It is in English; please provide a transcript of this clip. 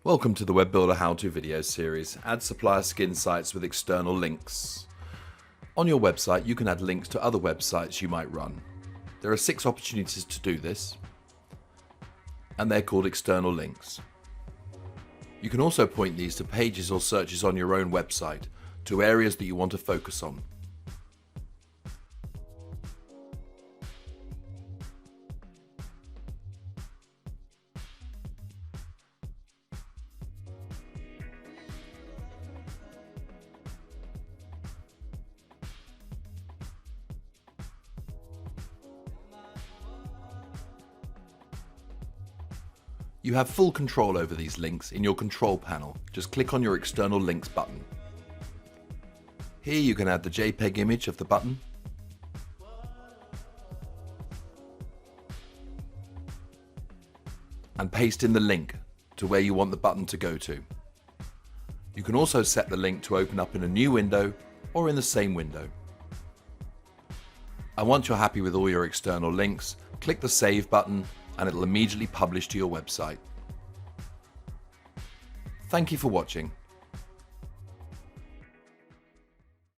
Welcome to the Web Builder How-To video series, Add Supplier Skin Sites with External Links. On your website you can add links to other websites you might run. There are 6 opportunities to do this, and they're called external links. You can also point these to pages or searches on your own website, to areas that you want to focus on. You have full control over these links in your control panel. Just click on your external links button. Here you can add the JPEG image of the button, and paste in the link to where you want the button to go to. You can also set the link to open up in a new window or in the same window. And once you're happy with all your external links, click the Save button and it'll immediately publish to your website. Thank you for watching.